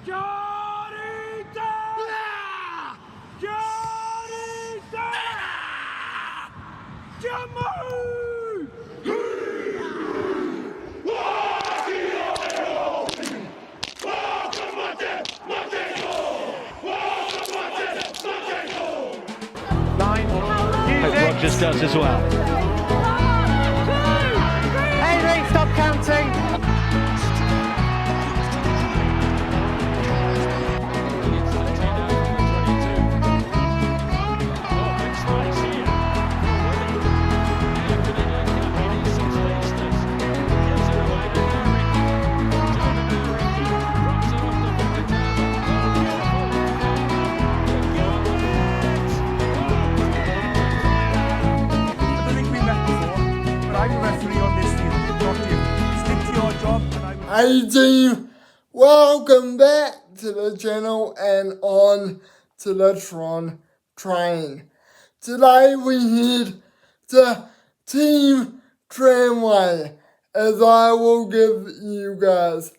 Johnny-ta! Johnny-ta! Jammu! Hope Rogers does as well. Henry, stop counting. Hey team, welcome back to the channel and on to the Tron train. Today we head to Team Tramway as I will give you guys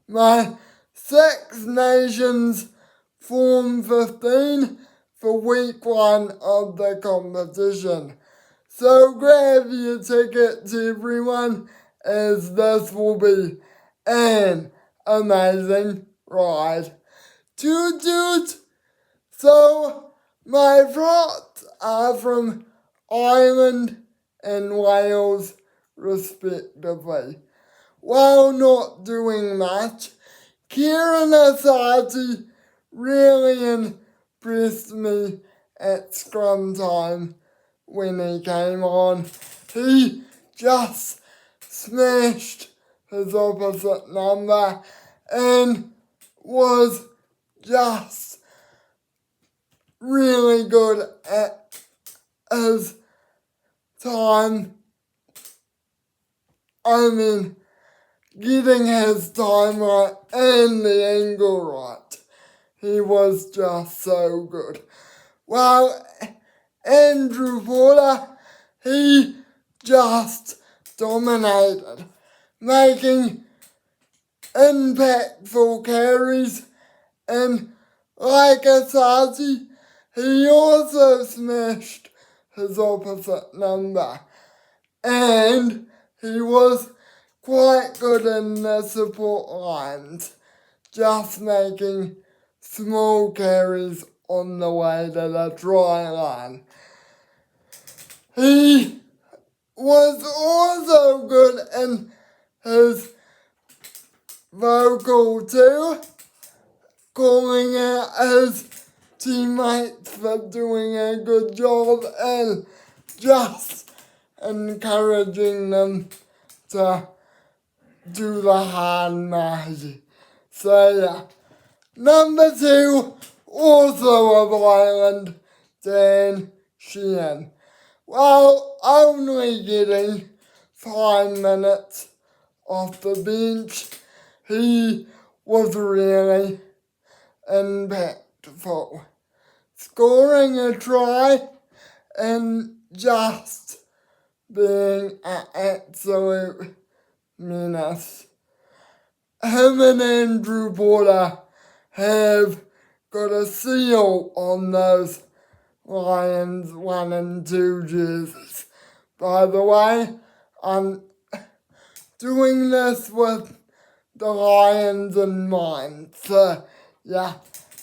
my Six Nations Form 15 for week 1 of the competition. So grab your tickets everyone, as this will be an amazing ride. Toot toot! So, my thoughts are from Ireland and Wales respectively. While not doing much, Kieran Asati really impressed me at scrum time when he came on. He just smashed his opposite number and was just really good at his time. I mean, getting his time right and the angle right. He was just so good. Well, Andrew Porter, he just dominated, making impactful carries, and like Asati, he also smashed his opposite number, and he was quite good in the support lines, just making small carries on the way to the try line. He was also good in his vocal too, calling out his teammates for doing a good job and just encouraging them to do the hard magic. So yeah, number 2, also of Ireland, Dan Sheehan. Well, only getting 5 minutes off the bench, he was really impactful, scoring a try and just being an absolute menace. Him and Andrew Porter have got a seal on those Lions 1 and 2 jerseys. By the way, I'm doing this with the Lions in mind. So, yeah,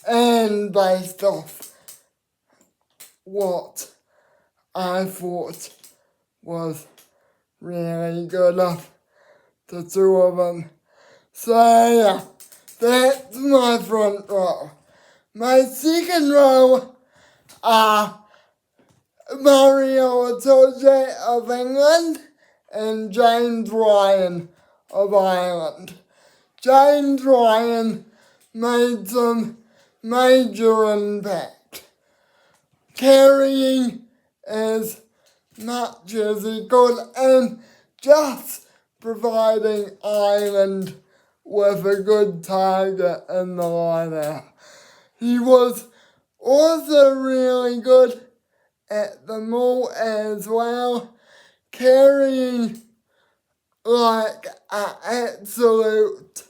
and based off what I thought was really good of the two of them. So, yeah, that's my front row. My second row are Mario Itoje of England and James Ryan of Ireland. James Ryan made some major impact, carrying as much as he could and just providing Ireland with a good target in the line-out. He was also really good at the maul as well, carrying like an absolute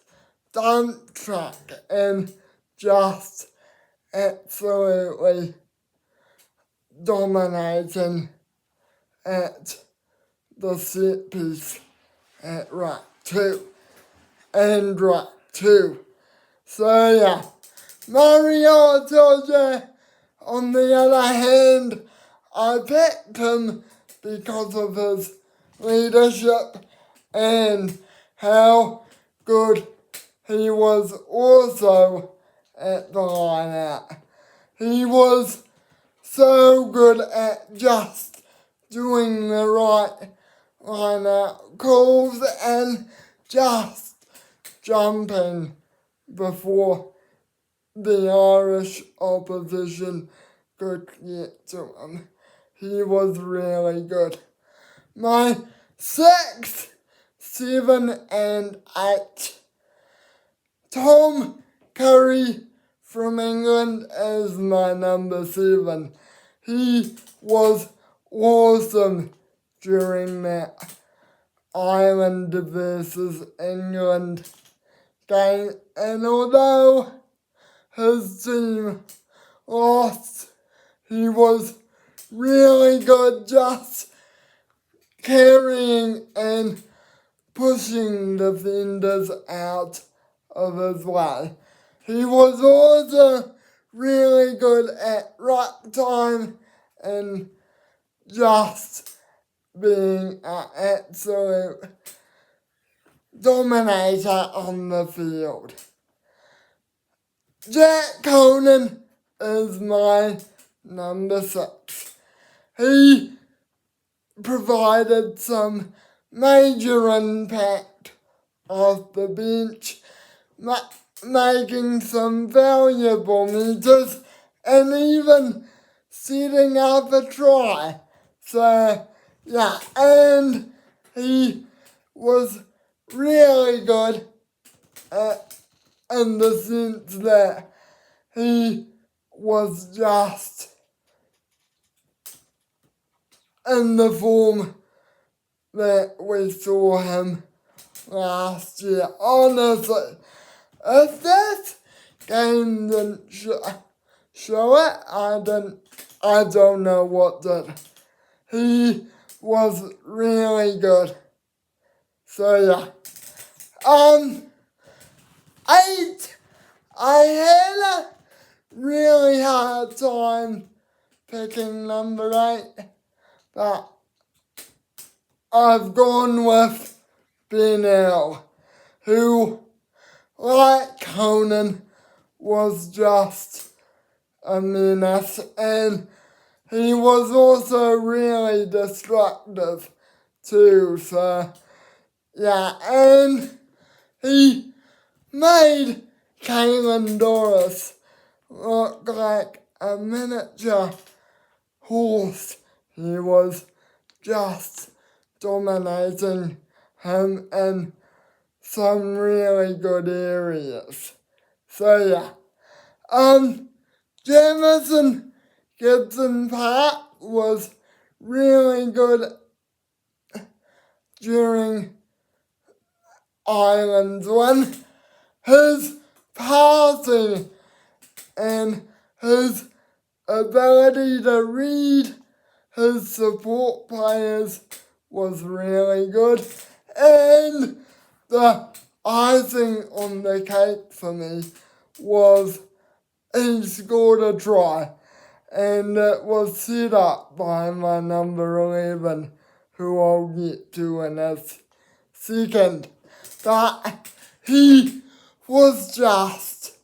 dump truck and just absolutely dominating at the set piece at rack 2 and rack 2. So yeah, Mario Itoje, on the other hand, I picked him because of his leadership and how good he was also at the line out. He was so good at just doing the right line out calls and just jumping before the Irish opposition could get to him. He was really good. My 6, 7 and 8. Tom Curry from England is my number 7. He was awesome during that Ireland versus England game, and although his team lost, he was really good just carrying and pushing defenders out of his way. He was also really good at ruck time and just being an absolute dominator on the field. Jack Conan is my number 6. He provided some major impact off the bench, making some valuable meters and even setting up a try. So yeah, and he was really good in the sense that he was just in the form that we saw him last year. Honestly, if this game didn't show it, I don't know what did. He was really good. So yeah. 8, I had a really hard time picking number 8, but I've gone with Benel, who, like Conan, was just a menace, and he was also really destructive too, so yeah, and he made Caelan Doris look like a miniature horse. He was just dominating him in some really good areas. So yeah. Jamison Gibson Park was really good during Ireland's win. His passing and his ability to read his support players was really good. And the icing on the cake for me was he scored a try, and it was set up by my number 11, who I'll get to in a second. But he was just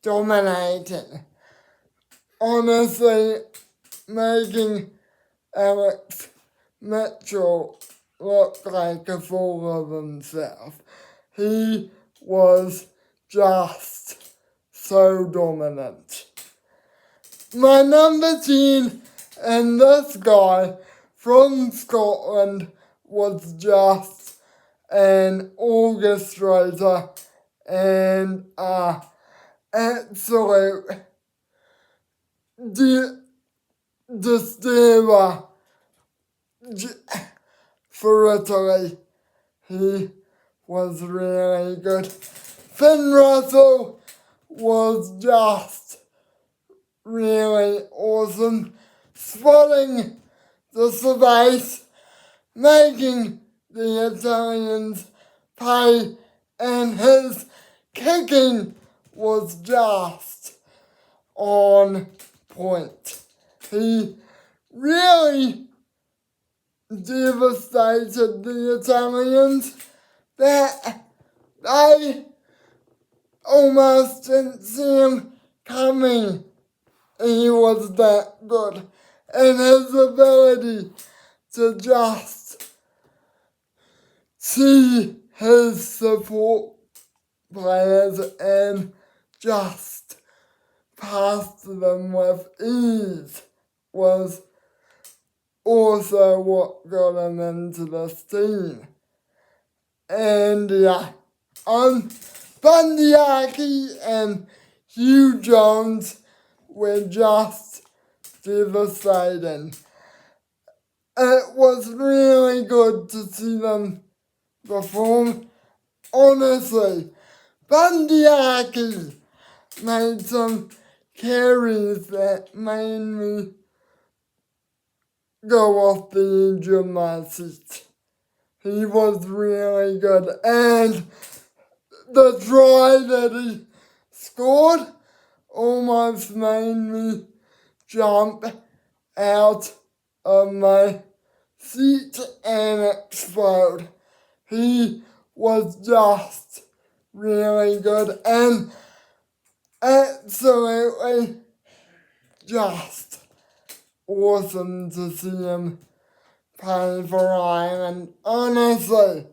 dominating. Honestly, making Alex Mitchell look like a fool of himself. He was just so dominant. My number 10, and this guy from Scotland was just an orchestrator and an absolute disturber for Italy. He was really good. Finn Russell was just really awesome. Spotting the space, making the Italians pay, and his kicking was just on point. He really devastated the Italians that they almost didn't see him coming. He was that good. And his ability to just see his support players and just pass them with ease was also what got him into this team. And yeah, Bundyaki and Hugh Jones were just devastating. It was really good to see them perform. Honestly, Bundyaki made some carries that made me go off the edge of my seat. He was really good, and the try that he scored almost made me jump out of my seat and explode. He was just really good and absolutely just awesome to see him play for Ireland. Honestly,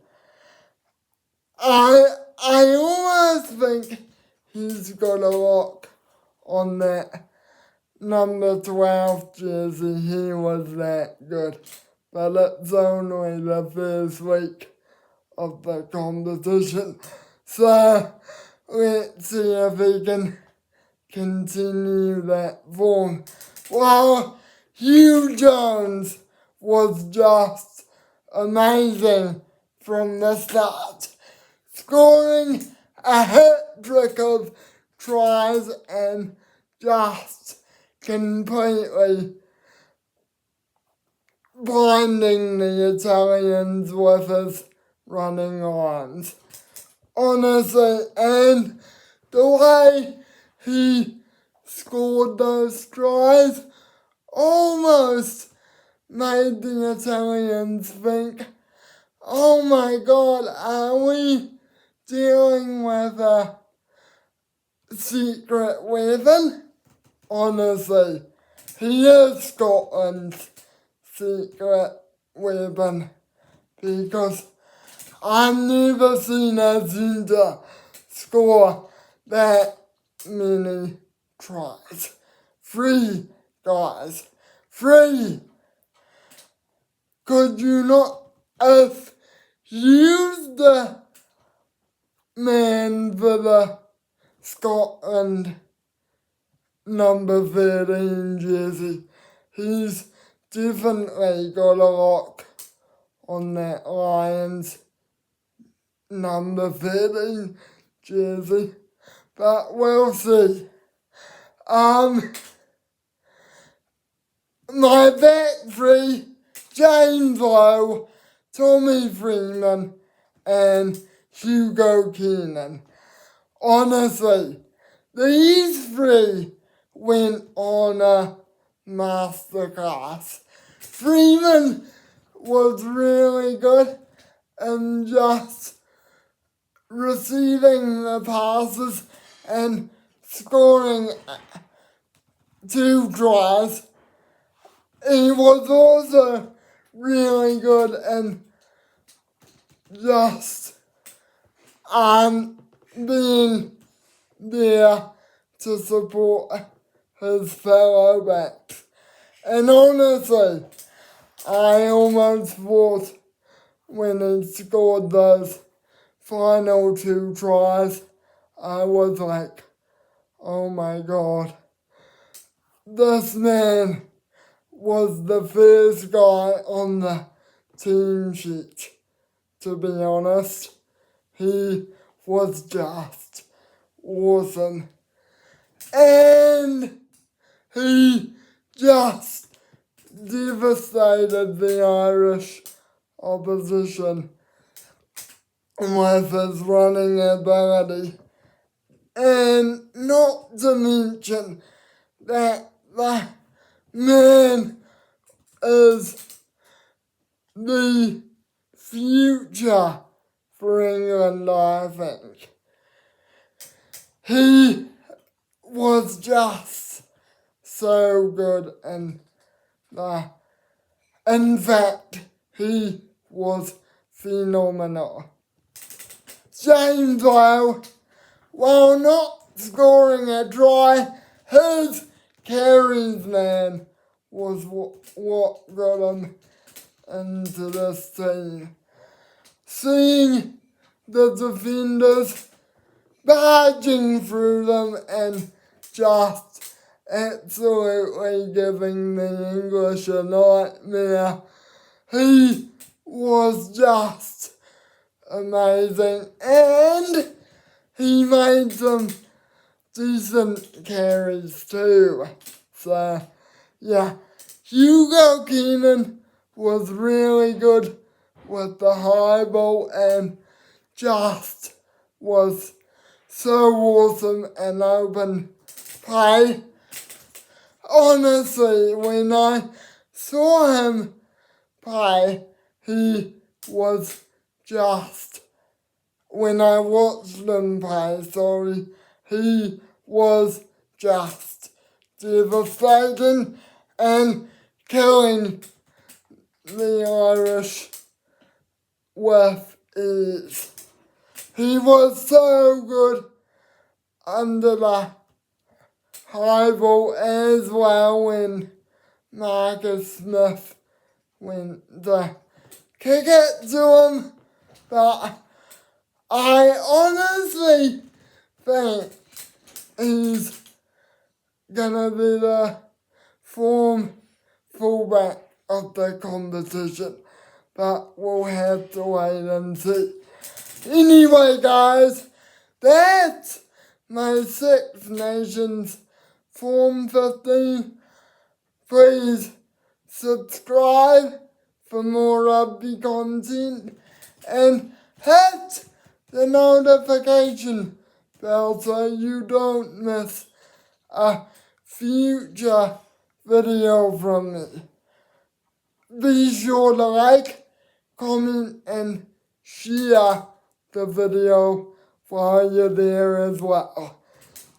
I almost think he's got a lock on that number 12 jersey. He was that good. But it's only the first week of the competition. So let's see if he can continue that form. Well, Hugh Jones was just amazing from the start, scoring a hat-trick of tries and just completely blinding the Italians with his running arms. Honestly, and the way he scored those tries almost made the Italians think, oh my God, are we dealing with a secret weapon? Honestly, he is Scotland's secret weapon because I've never seen a centre score that many tries. 3 guys. 3. Could you not have used the man for the Scotland number 13 jersey? He's definitely got a lock on that Lions number 13 jersey, but we'll see. My back three, James Lowe, Tommy Freeman, and Hugo Keenan. Honestly, these 3 went on a masterclass. Freeman was really good and just receiving the passes and scoring 2 tries. He was also really good and just being there to support his fellow backs. And honestly, I almost thought when he scored those final 2 tries, I was like, oh my God, this man was the first guy on the team sheet, to be honest. He was just awesome. and he just devastated the Irish opposition with his running ability. And not to mention that the man is the future for England, I think. He was just so good, and in fact, he was phenomenal. James Whale, while not scoring a try, his carries, man, was what got him into this team. Seeing the defenders barging through them and just absolutely giving the English a nightmare, he was just amazing, and he made some decent carries too. So, yeah, Hugo Keenan was really good with the high ball and just was so awesome and open play. Honestly, when I saw him play, he was just, when I watched him play, he was just devastating and killing the Irish with ease. He was so good under the high ball as well when Marcus Smith went to kick it to him, but I honestly think he's gonna be the form fullback of the competition, but we'll have to wait and see. Anyway, guys, that's my Six Nations Form 15. Please subscribe for more rugby content and hit the notification bell so you don't miss a future video from me. Be sure to like, comment and share the video while you're there as well.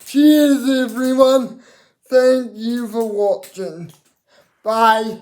Cheers everyone, thank you for watching. Bye.